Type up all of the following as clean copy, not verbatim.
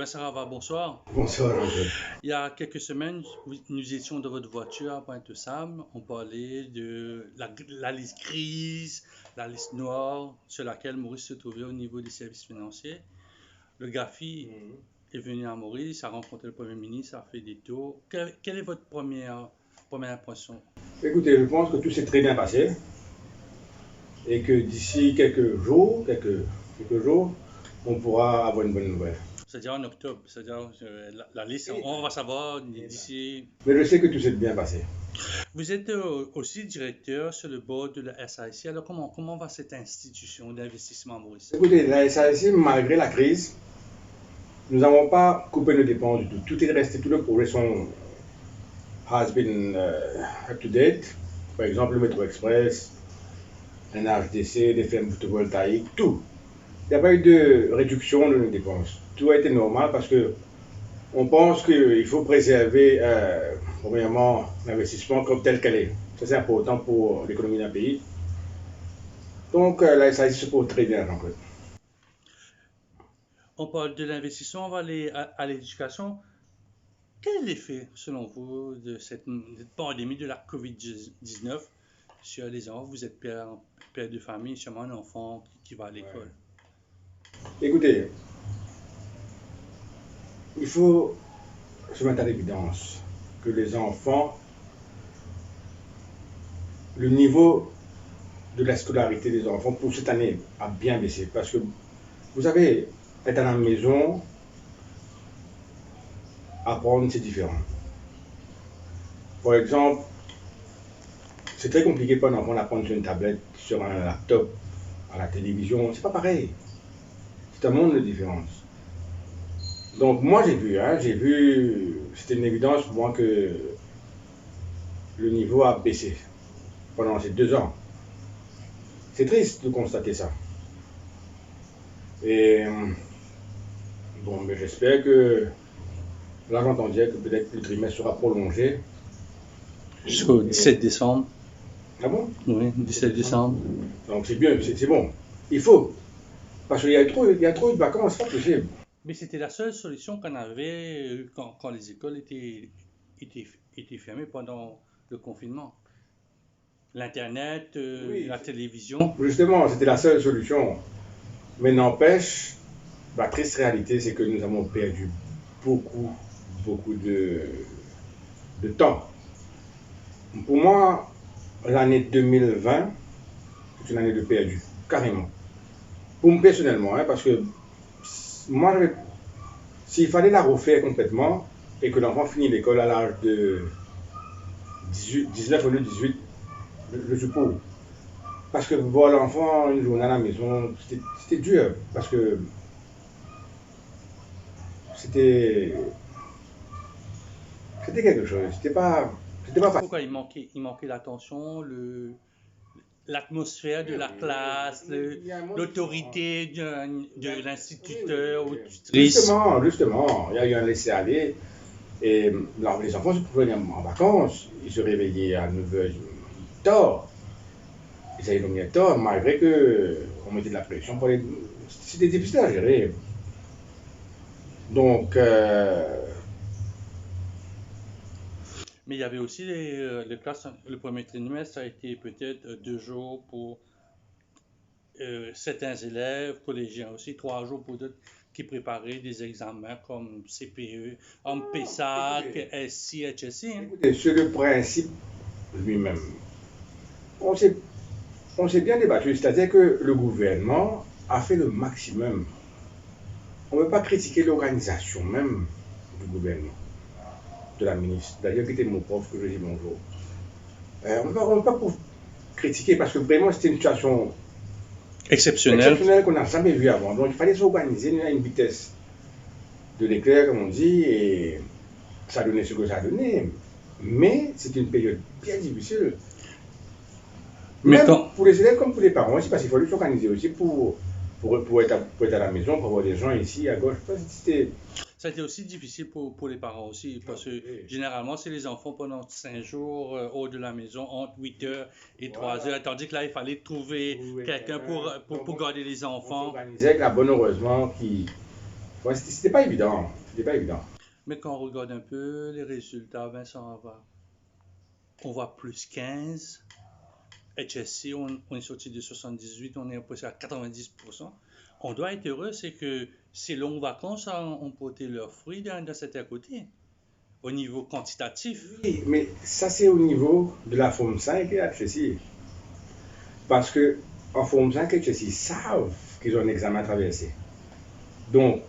Sarava, bonsoir. Bonsoir, Angèle. Il y a quelques semaines, nous étions dans votre voiture à Pointe-aux-Trembles. On parlait de la liste grise, la liste noire sur laquelle Maurice se trouvait au niveau des services financiers. Le GAFI est venu à Maurice, a rencontré le Premier ministre, a fait des tours. Quelle est votre première impression? Écoutez, je pense que tout s'est très bien passé et que d'ici quelques jours, on pourra avoir une bonne nouvelle. C'est-à-dire en octobre, c'est-à-dire la liste, on va savoir d'ici. Mais je sais que tout s'est bien passé. Vous êtes aussi directeur sur le board de la SAIC. Alors comment va cette institution d'investissement à Maurice? Écoutez, la SAIC, malgré la crise, nous n'avons pas coupé nos dépenses du tout. Tout est resté, tous les projets has been up to date. Par exemple, le métro express, un HDC, des fermes photovoltaïques, tout. Il n'y a pas eu de réduction de nos dépenses. Tout a été normal parce que on pense qu'il faut préserver, premièrement, l'investissement comme tel qu'elle est. Ça, c'est important pour l'économie d'un pays. Donc, la SAIC se porte très bien, Jean-Claude. On parle de l'investissement, on va aller à l'éducation. Quel est l'effet, selon vous, de cette pandémie de la COVID-19 sur les enfants? Vous êtes père de famille, sûrement un enfant qui va à l'école. Ouais. Écoutez, il faut se mettre à l'évidence que les enfants, le niveau de la scolarité des enfants pour cette année a bien baissé. Parce que, vous savez, être à la maison, apprendre, c'est différent. Par exemple, c'est très compliqué pour un enfant d'apprendre sur une tablette, sur un laptop, à la télévision. C'est pas pareil. C'est un monde de différence. Donc moi j'ai vu, c'était une évidence pour moi que le niveau a baissé pendant ces 2 ans. C'est triste de constater ça. Et bon, mais j'espère que, là j'entends dire que peut-être le trimestre sera prolongé. Jusqu'au 17 décembre. Ah bon? Oui, 17 décembre. Donc c'est bien, c'est bon. Il faut. Parce qu'il y a trop eu de vacances, c'est pas possible. Mais c'était la seule solution qu'on avait quand les écoles étaient fermées pendant le confinement. L'Internet, Oui. la télévision. Justement, c'était la seule solution. Mais n'empêche, la triste réalité, c'est que nous avons perdu beaucoup de temps. Pour moi, l'année 2020, c'est une année de perdu, carrément. Pour moi personnellement, parce que moi, s'il fallait la refaire complètement et que l'enfant finit l'école à l'âge de 19 ou 18, je suppose. Parce que voir l'enfant une journée à la maison, c'était dur. Parce que c'était quelque chose. C'était pas facile. Pourquoi il manquait l'attention, l'atmosphère de la classe, l'autorité de l'instituteur ou tutrice. Justement, il y a eu un laisser-aller. Et les enfants se pouvaient venir en vacances. Ils se réveillaient à 9h tard. Ils allaient dormir tard, malgré qu'on mettait de la pression. C'était difficile à gérer. Donc, mais il y avait aussi les classes, le premier trimestre, ça a été peut-être 2 jours pour certains élèves, collégiens aussi, 3 jours pour d'autres qui préparaient des examens comme CPE, PESAC, SI, HSI. Écoutez, sur le principe lui-même, on s'est bien débattu, c'est-à-dire que le gouvernement a fait le maximum. On ne peut pas critiquer l'organisation même du gouvernement, de la ministre, d'ailleurs qui était mon prof, que je dis bonjour. On ne peut pas critiquer parce que vraiment c'était une situation exceptionnelle qu'on n'a jamais vue avant. Donc il fallait s'organiser à une vitesse de l'éclair, comme on dit, et ça a donné ce que ça a donné. Mais c'est une période bien difficile. Même pour les élèves comme pour les parents, c'est parce qu'il fallait s'organiser aussi pour être à la maison, pour avoir des gens ici à gauche. Ça a été aussi difficile pour les parents aussi, parce que généralement, c'est les enfants pendant 5 jours hors de la maison, entre 8h et 3h, tandis que là, il fallait trouver quelqu'un pour garder les enfants. C'est là, bon, heureusement, Ouais, c'était pas évident. C'était pas évident. Mais quand on regarde un peu les résultats, Vincent, on voit plus 15. HSC, on est sorti de 78, on est passé à 90%. On doit être heureux, c'est que ces longues vacances ont porté leurs fruits dans cet à côté, au niveau quantitatif. Oui, mais ça, c'est au niveau de la forme 5 et HSI. Parce que en forme 5 et HSI, ils savent qu'ils ont un examen à traverser. Donc,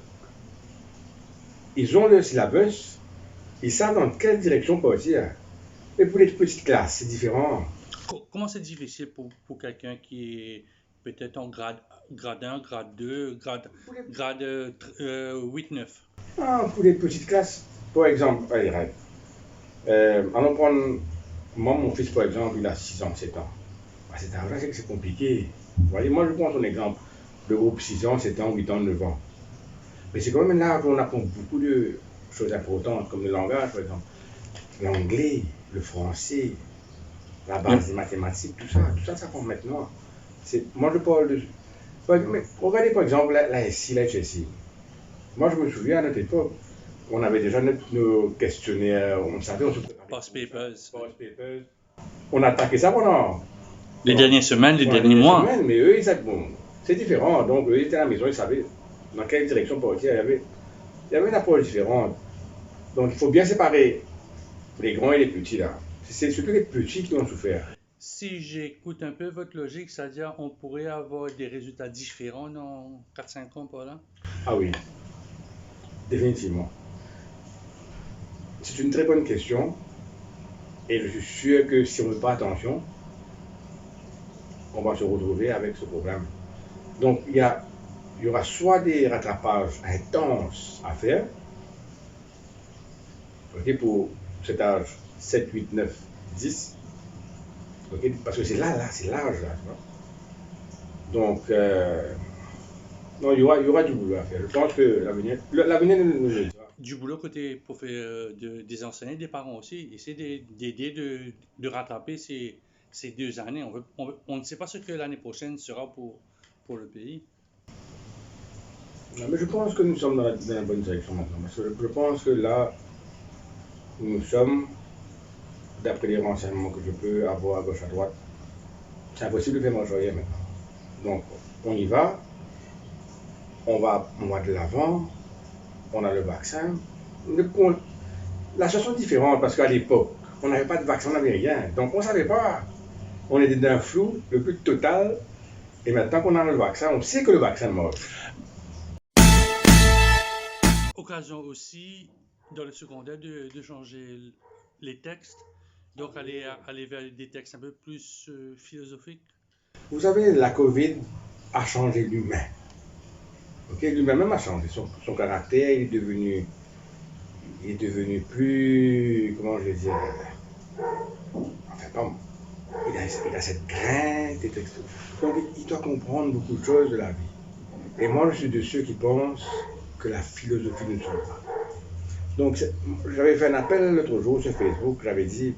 ils ont le syllabus, ils savent dans quelle direction partir. Et pour les petites classes, c'est différent. Comment c'est difficile pour quelqu'un qui est peut-être en grade 1, grade 2, grade 8-9? Ah, pour les petites classes, par exemple, allez, allons prendre, moi, mon fils, par exemple, il a 6 ans, 7 ans. À cet âge-là, c'est compliqué. Vous voyez, moi, je prends son exemple. Le groupe 6 ans, 7 ans, 8 ans, 9 ans. Mais c'est quand même là qu'on apprend beaucoup de choses importantes, comme le langage, par exemple. L'anglais, le français, la base des mathématiques, tout ça s'apprend maintenant. Moi, je parle de. Mais regardez, par exemple, la SI, la HSI. Moi, je me souviens à notre époque, on avait déjà nos questionnaires, on savait, on se préparait. Past papers. On attaquait ça pendant Les dernières semaines, les pendant derniers mois. semaines, mais eux, bon, c'est différent. Donc, eux, ils étaient à la maison, ils savaient dans quelle direction partir. Il y avait une approche différente. Donc, il faut bien séparer les grands et les petits, là. C'est surtout les petits qui ont souffert. Si j'écoute un peu votre logique, c'est-à-dire on pourrait avoir des résultats différents dans 4-5 ans par là? Ah oui, définitivement. C'est une très bonne question. Et je suis sûr que si on ne fait pas attention, on va se retrouver avec ce problème. Donc, il y aura soit des rattrapages intenses à faire, okay, pour cet âge 7, 8, 9, 10, okay, parce que c'est c'est l'âge là. Donc, non, il y aura du boulot à faire. Je pense que l'avenir nous le dira. Du boulot côté des enseignants, des parents aussi, essayer d'aider de rattraper ces 2 années. On ne sait pas ce que l'année prochaine sera pour le pays. Non, mais je pense que nous sommes dans la bonne direction maintenant. Parce que je pense que là, nous sommes, d'après les renseignements que je peux avoir à gauche à droite, c'est impossible de faire marche arrière maintenant. Donc, on y va, on va de l'avant, on a le vaccin. La situation est différente parce qu'à l'époque, on n'avait pas de vaccin, on n'avait rien. Donc, on ne savait pas. On était dans un flou le plus total. Et maintenant qu'on a le vaccin, on sait que le vaccin marche. Occasion aussi, dans le secondaire, de changer les textes, donc aller vers des textes un peu plus philosophiques. Vous savez, la COVID a changé l'humain. Okay? L'humain même a changé. Son caractère il est devenu plus, comment je vais dire, enfin, pas, il a cette crainte. Donc, il doit comprendre beaucoup de choses de la vie. Et moi, je suis de ceux qui pensent que la philosophie ne sauve pas. Donc, j'avais fait un appel l'autre jour sur Facebook, j'avais dit,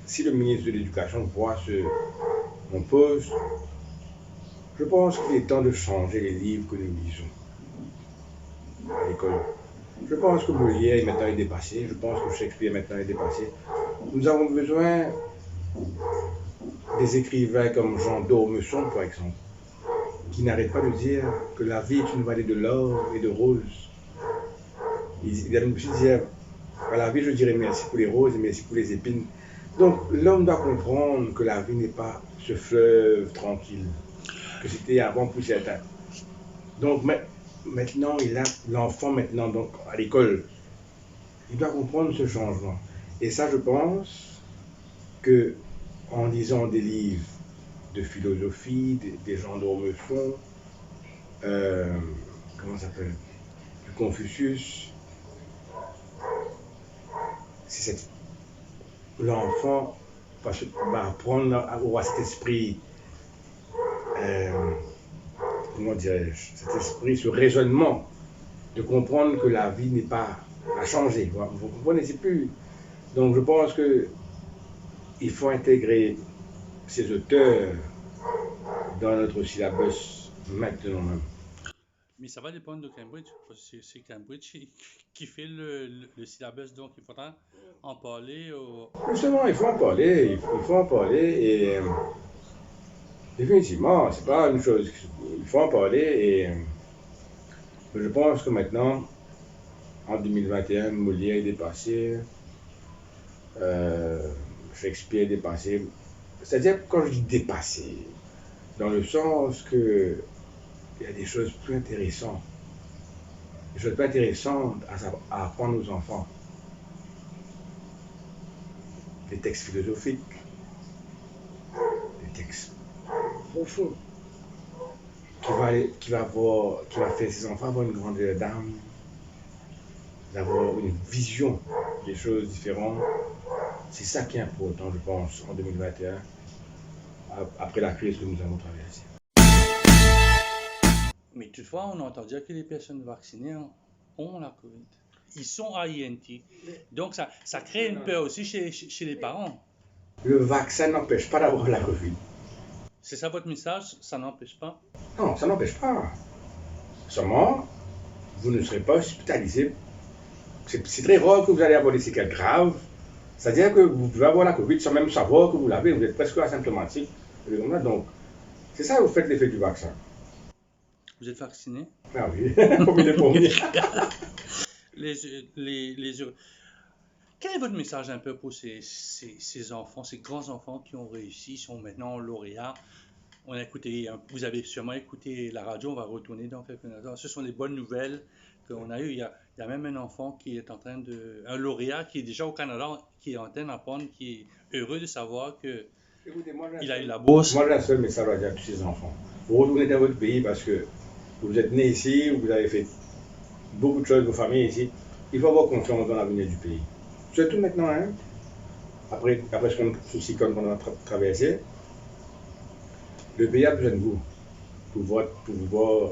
si le ministre de l'Éducation voit mon post, je pense qu'il est temps de changer les livres que nous lisons à l'école. Je pense que Molière maintenant est dépassé, je pense que Shakespeare maintenant est dépassé. Nous avons besoin des écrivains comme Jean d'Ormesson, par exemple, qui n'arrête pas de dire que la vie est une vallée de l'or et de roses. Il a même aussi dit, à la vie, je dirais merci pour les roses et merci pour les épines. Donc, l'homme doit comprendre que la vie n'est pas ce fleuve tranquille, que c'était avant pour certains. Donc, maintenant, l'enfant, maintenant, donc, à l'école, il doit comprendre ce changement. Et ça, je pense que en lisant des livres de philosophie, des gens d'Ormesson, comment ça s'appelle, du Confucius, l'enfant va apprendre à avoir cet esprit, comment dirais-je, cet esprit, ce raisonnement, de comprendre que la vie n'est pas à changer. Vous comprenez, c'est plus. Donc je pense qu'il faut intégrer ces auteurs dans notre syllabus maintenant même. Mais ça va dépendre de Cambridge, parce que c'est Cambridge qui fait le syllabus, donc il faudra en parler Justement, il faut en parler, il faut en parler et définitivement, c'est pas une chose, il faut en parler et je pense que maintenant, en 2021, Molière est dépassé, Shakespeare est dépassé. C'est-à-dire, quand je dis dépassé, dans le sens que il y a des choses plus intéressantes, à apprendre aux enfants. Des textes philosophiques, des textes profonds, qui va faire ses enfants avoir une grandeur d'âme, d'avoir une vision des choses différentes. C'est ça qui est important, je pense, en 2021, après la crise que nous avons traversée. Mais toutefois, on entend dire que les personnes vaccinées ont la COVID. Ils sont à INT. Donc ça crée une peur aussi chez les parents. Le vaccin n'empêche pas d'avoir la COVID. C'est ça votre message? Ça n'empêche pas? Non, ça n'empêche pas. Seulement, vous ne serez pas hospitalisé. C'est très rare que vous allez avoir des séquelles graves. C'est-à-dire que vous pouvez avoir la COVID sans même savoir que vous l'avez. Vous êtes presque asymptomatique. Donc, c'est ça, vous faites l'effet du vaccin. Vous êtes vacciné? Ah oui, comme il est promis. Quel est votre message un peu pour ces enfants, ces grands-enfants qui ont réussi, sont maintenant lauréats? Vous avez sûrement écouté la radio, on va retourner dans quelques instants. Ce sont des bonnes nouvelles qu'on a eues. Il y a même un enfant qui est un lauréat qui est déjà au Canada, qui est en train d'apprendre, qui est heureux de savoir que il a eu la bourse. Moi, j'ai un seul message à dire à tous ces enfants. Vous retournez dans votre pays parce que vous êtes nés ici, vous avez fait beaucoup de choses, vos familles ici. Il faut avoir confiance dans l'avenir du pays. Surtout maintenant, hein, après ce cyclone qu'on a traversé, le pays a besoin de vous pour pouvoir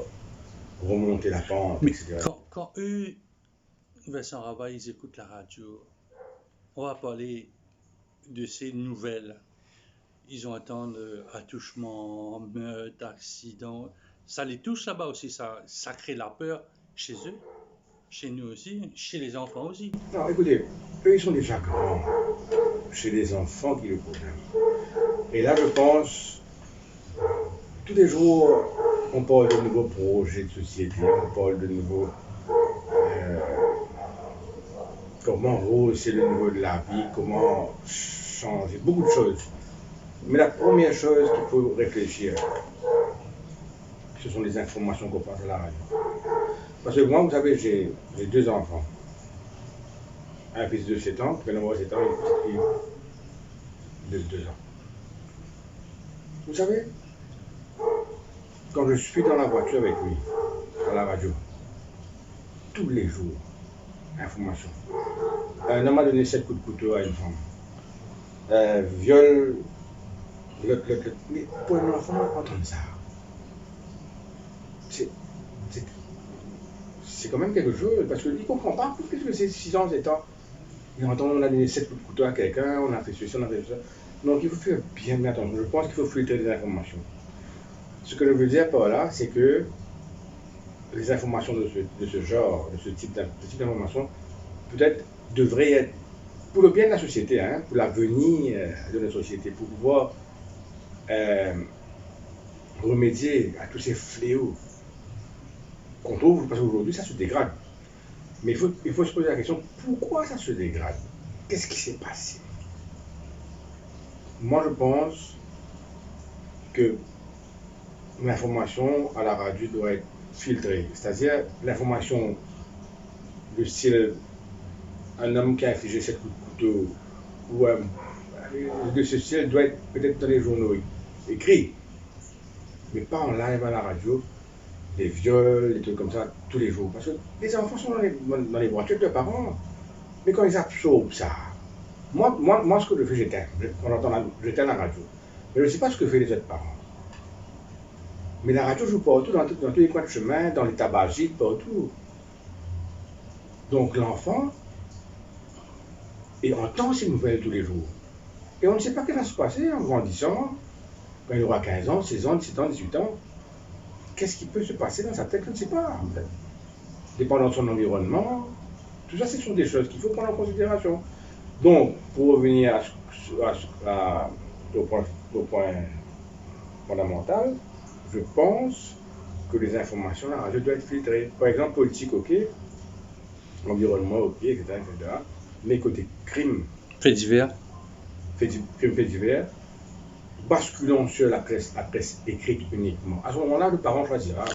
remonter la pente, etc. Quand eux, Vincent Rabat, ils écoutent la radio, on va parler de ces nouvelles. Ils entendent attouchement, meurtre, accident. Ça les touche là-bas aussi, ça crée la peur chez eux, chez nous aussi, chez les enfants aussi. Non, écoutez, eux, ils sont déjà grands. Chez les enfants qui le problème. Et là, je pense, tous les jours, on parle de nouveaux projets de société, on parle de nouveaux... comment rehausser le niveau de la vie, comment changer, beaucoup de choses. Mais la première chose qu'il faut réfléchir, ce sont les informations qu'on passe à la radio. Parce que moi, vous savez, j'ai 2 enfants. Un fils de 7 ans, qui vient d'avoir 7 ans, et une petite fille de 2 ans. Vous savez, quand je suis dans la voiture avec lui, à la radio, tous les jours, information. Un homme a donné 7 coups de couteau à une femme. Viol. Mais pour un enfant, entendre ça, c'est quand même quelque chose, parce qu'il ne comprend pas. Qu'est-ce que c'est 6 ans, 7 ans? Il entend, on a donné 7 coups de couteau à quelqu'un, on a fait ceci, on a fait ça. Donc il faut faire bien attention. Je pense qu'il faut filtrer les informations. Ce que je veux dire par là, c'est que les informations de ce genre, de ce type d'information, peut-être devraient être pour le bien de la société, hein, pour l'avenir de la société, pour pouvoir remédier à tous ces fléaux qu'on trouve, parce qu'aujourd'hui ça se dégrade. Mais il faut se poser la question, pourquoi ça se dégrade? Qu'est-ce qui s'est passé? Moi je pense que l'information à la radio doit être filtrée, c'est-à-dire l'information de style un homme qui a infligé 7 coups de couteau ou de ce style doit être peut-être dans les journaux écrits, mais pas en live à la radio, des viols, des trucs comme ça tous les jours. Parce que les enfants sont dans les voitures de leurs parents, mais quand ils absorbent ça, moi ce que je fais, j'éteins la radio. Mais je ne sais pas ce que fait les autres parents. Mais la radio joue partout, dans tous les coins de chemin, dans les tabagiques, partout. Donc l'enfant, et entend ces nouvelles tous les jours. Et on ne sait pas ce qui va se passer en grandissant, quand il aura 15 ans, 16 ans, 17 ans, 18 ans. qu'est-ce qui peut se passer dans sa tête, je ne sais pas, en fait. Dépendant de son environnement, tout ça, ce sont des choses qu'il faut prendre en considération. Donc, pour revenir au point fondamental, je pense que les informations à la radio doivent être filtrées. Par exemple, politique, ok, environnement, ok, etc., etc. Mais côté crime, Faits divers. crime fait divers, basculons sur la presse écrite uniquement. À ce moment-là, le parent choisira.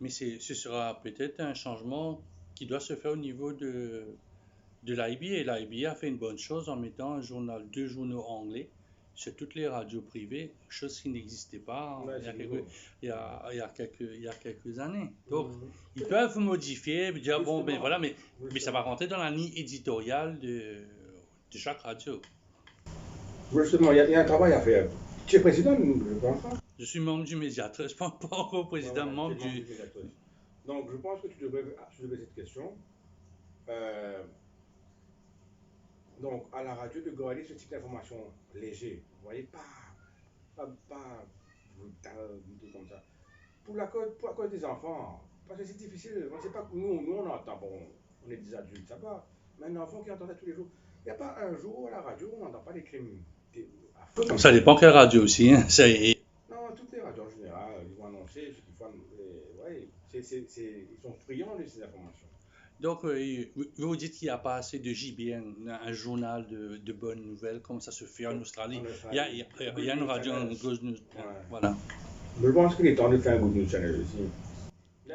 Mais ce sera peut-être un changement qui doit se faire au niveau de l'IBA. L'IBA a fait une bonne chose en mettant un journal, 2 journaux anglais sur toutes les radios privées, chose qui n'existait pas Ouais, il y a quelques années. Donc, ils peuvent modifier, dire, bon, ben voilà, mais ça va rentrer dans la ligne éditoriale de chaque radio. Justement, il y a un travail à faire. Tu es président, je pense. Je suis membre du médiateur, je ne suis pas encore président, membre du... médiateur. Donc, je pense que tu devrais soulever cette question. Donc, à la radio, de garder ce type d'information léger. Vous voyez, pas brutal, tout comme ça. Pour la cause des enfants, parce que c'est difficile. On ne sait pas, nous on entend, bon, on est des adultes, ça va. Mais un enfant qui entend ça tous les jours, il n'y a pas un jour à la radio où on n'entend pas des crimes. Ça dépend quelle radio aussi. Hein. Non, toutes les radios en général, ils vont annoncer ce qu'ils font. Ouais, ils sont friands de ces informations. Donc, vous dites qu'il n'y a pas assez de JBN, un journal de bonnes nouvelles, comme ça se fait en Australie. Il y a une radio, un Good News. Ouais. Voilà. Je pense qu'il est temps de faire un Good News Channel aussi.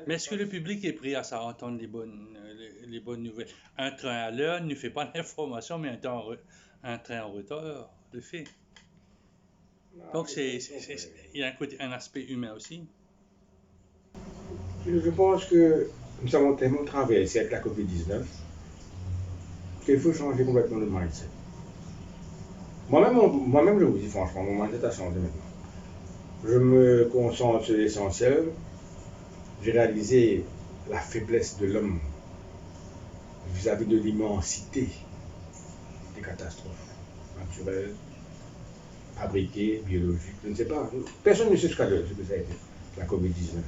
Mais est-ce que le public est prêt à entendre les bonnes nouvelles? Un train à l'heure ne fait pas l'information, mais un train en retard le fait. Donc, il y a un aspect humain aussi. Je pense que nous avons tellement traversé avec la COVID-19 qu'il faut changer complètement le mindset. Moi-même, je vous dis franchement, mon mindset a changé maintenant. Je me concentre sur l'essentiel. J'ai réalisé la faiblesse de l'homme vis-à-vis de l'immensité des catastrophes naturelles, fabriquées, biologiques, je ne sais pas. Personne ne sait ce que ça a été, la COVID-19.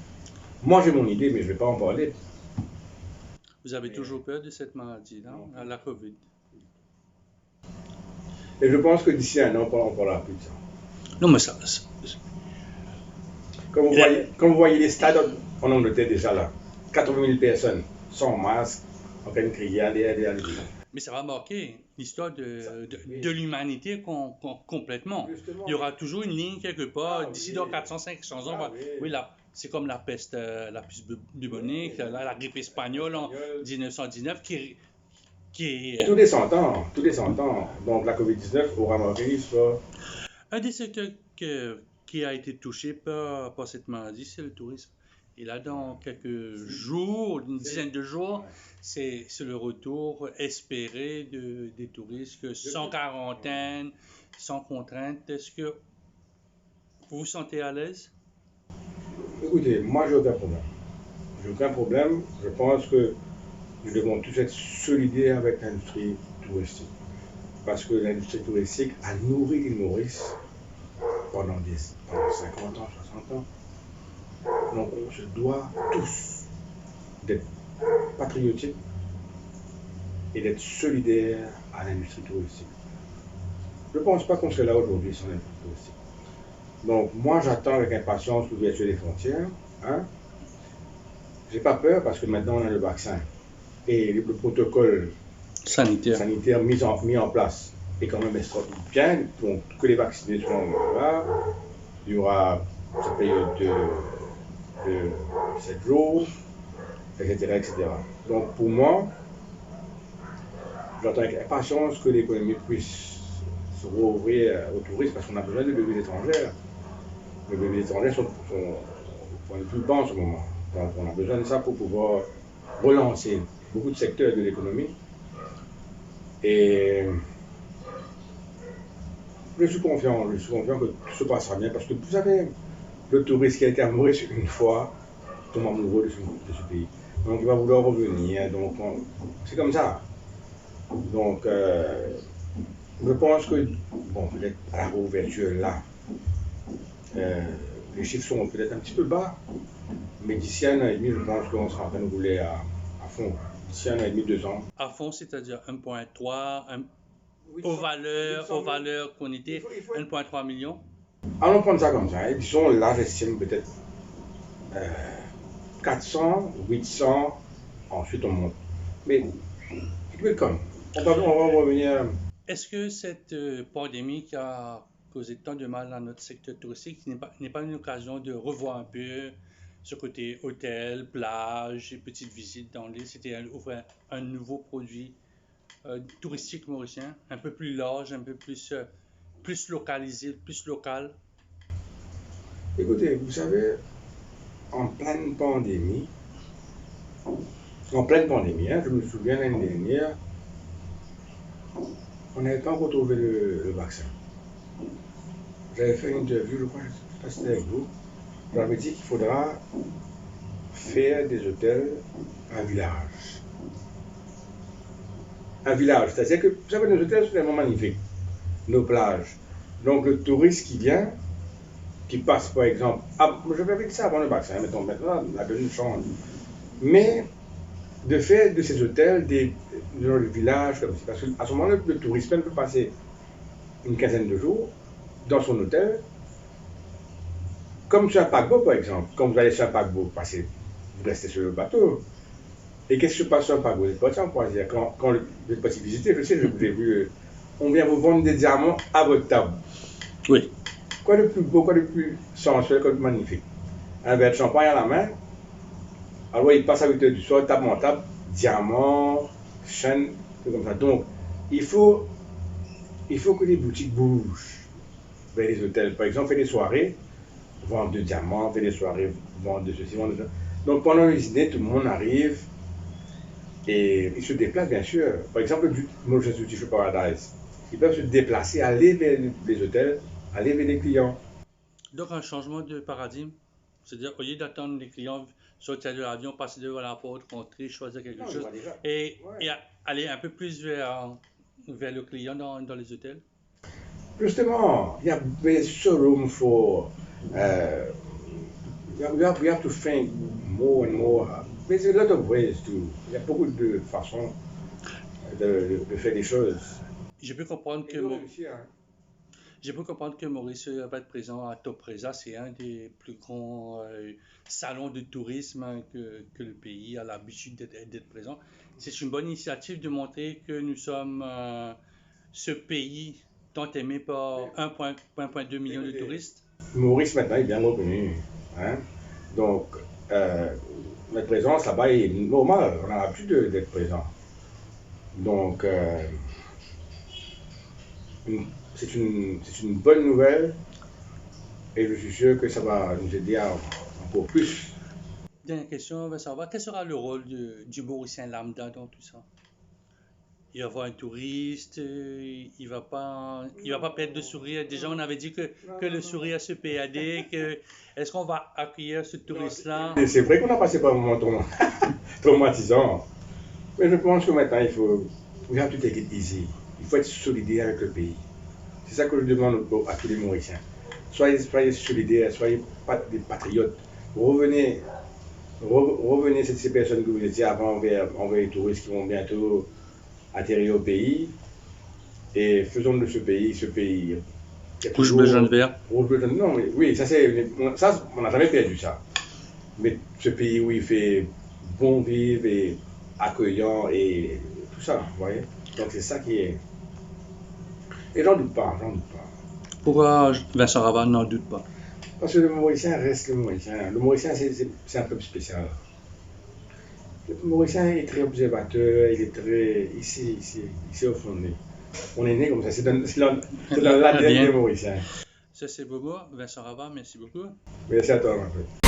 Moi, j'ai mon idée, mais je ne vais pas en parler. Vous avez toujours peur de cette maladie-là, la COVID? Et je pense que d'ici un an, on ne parlera plus de ça. Non, mais Comme vous voyez les stades en Angleterre déjà là, 80 000 personnes, sans masque, en pleine criade. Mais ça va marquer l'histoire de l'humanité complètement. Justement, il y aura toujours une ligne quelque part, d'ici dans 400-500 ans. Oui, là, c'est comme la peste bubonique, la grippe espagnole en 1919 qui tous les 100 ans. Donc la COVID-19 aura marqué l'histoire. Un des secteurs qui a été touché par cette maladie, c'est le tourisme. Et là, dans quelques jours, une dizaine de jours, c'est le retour espéré des touristes, sans quarantaine, sans contrainte. Est-ce que vous vous sentez à l'aise? Écoutez, moi, j'ai aucun problème. Je pense que nous devons tous être solidaires avec l'industrie touristique. Parce que l'industrie touristique a nourri l'île Maurice pendant 50 ans, 60 ans. Donc on se doit tous d'être patriotiques et d'être solidaires à l'industrie touristique. Je ne pense pas qu'on serait là aujourd'hui sans l'industrie touristique. Donc moi j'attends avec impatience l'ouverture des frontières. J'ai pas peur parce que maintenant on a le vaccin et le protocole sanitaire mis en place est quand même bien. Donc que les vaccinés seront là, il y aura cette période de 7 jours, etc., etc. Donc pour moi, j'attends avec impatience que l'économie puisse se rouvrir au tourisme parce qu'on a besoin de devises étrangères. Les devises étrangères sont au point de vue bas en ce moment. Donc on a besoin de ça pour pouvoir relancer beaucoup de secteurs de l'économie. Et je suis confiant que tout se passera bien parce que vous savez, le touriste qui a été amoureux une fois tombe amoureux de ce pays. Donc il va vouloir revenir. Donc c'est comme ça. Donc je pense que, bon, peut-être à la réouverture là, les chiffres sont peut-être un petit peu bas, mais d'ici 1 an et demi, je pense qu'on sera en train de rouler à fond. D'ici 1 an et demi, 2 ans. À fond, c'est-à-dire 1,3, aux 800 000. valeurs qu'on était, Il faut 1,3 million. Allons prendre ça comme ça. Et disons, là, j'estime peut-être 400, 800, ensuite on monte. Mais, welcome. On va revenir. Est-ce que cette pandémie qui a causé tant de mal à notre secteur touristique n'est pas une occasion de revoir un peu ce côté hôtel, plage, et petites visites dans l'île? C'était ouvrir un nouveau produit touristique mauricien, un peu plus large, un peu plus localisé, plus local. Écoutez, vous savez, en pleine pandémie, hein, je me souviens l'année dernière, on n'avait pas encore trouvé le vaccin. J'avais fait une interview, je crois, je ne sais pas si c'était avec vous. J'avais dit qu'il faudra faire des hôtels à village. Un village, c'est-à-dire que, vous savez, nos hôtels sont vraiment magnifiques, nos plages. Donc le touriste qui vient, qui passe par exemple, je vais dire ça avant le vaccin, mettons maintenant, la donne change. Mais de faire de ces hôtels dans le village, comme ça, parce qu'à ce moment-là, le touriste peut passer une quinzaine de jours dans son hôtel, comme sur un paquebot par exemple. Quand vous allez sur un paquebot, vous restez sur le bateau. Et qu'est-ce qui se passe sur un paquebot? Vous êtes parti en croisière. Quand vous êtes parti visiter, je sais, je vous ai vu, on vient vous vendre des diamants à votre table. Oui. Quoi de plus beau, quoi de plus sensuel, quoi de magnifique? Un verre de champagne à la main. Alors il passe à 8 heures du soir, table en table, diamants, chaînes, tout comme ça. Donc, il faut que les boutiques bougent vers les hôtels. Par exemple, faire des soirées, vendre de diamants, faire des soirées, vendre de ceci, vendre de ça. Donc, pendant les dîners, tout le monde arrive et ils se déplacent, bien sûr. Par exemple, le Mauritius Duty Free Paradise, ils peuvent se déplacer, aller vers les hôtels, aller vers les clients. Donc un changement de paradigme, c'est-à-dire au lieu d'attendre les clients sortir de l'avion, passer devant la porte, rentrer, choisir quelque Non, chose, déjà. et Ouais. aller un peu plus vers le client dans les hôtels. Justement, there's so room for, we have to think more and more. There's a lot of ways to, il y a beaucoup de façons de faire des choses. Je peux comprendre Et de réussir, hein. Je peux comprendre que Maurice va être présent à Topresa. C'est un des plus grands salons de tourisme que le pays a l'habitude d'être présent. C'est une bonne initiative de montrer que nous sommes ce pays tant aimé par 1,2 million de touristes. Maurice maintenant est bien reconnu, hein. Donc, notre présence là-bas est normale. On a l'habitude d'être présent. Donc, c'est une bonne nouvelle et je suis sûr que ça va nous aider à encore plus. Dernière question, Vincent, quel sera le rôle du Mauricien lambda dans tout ça? Il va voir un touriste, il va pas perdre de sourire. Déjà, on avait dit que le sourire se payait. Est-ce qu'on va accueillir ce touriste-là? C'est vrai qu'on a passé par un moment traumatisant, mais je pense que maintenant il faut, we have to take it easy. Il faut être solidaire avec le pays. C'est ça que je demande à tous les Mauriciens. Soyez solidaires, soyez des patriotes. Revenez ces personnes que vous étiez avant envers les touristes qui vont bientôt atterrir au pays et faisons de ce pays. Rouge, bleu, jaune, vert. Rouge, bleu, jaune, non, oui, ça on n'a jamais perdu ça. Mais ce pays où il fait bon vivre et accueillant et tout ça, vous voyez. Donc c'est ça qui est. Et j'en doute pas. Pourquoi Vincent Raval n'en doute pas? Parce que le Mauricien reste le Mauricien. Le Mauricien, c'est un peuple spécial. Le Mauricien est très observateur, il est très. Ici au fond. On est né comme ça, c'est dans l'ADN des Mauriciens. Ça c'est beau, Vincent Raval, merci beaucoup. Merci à toi, en fait.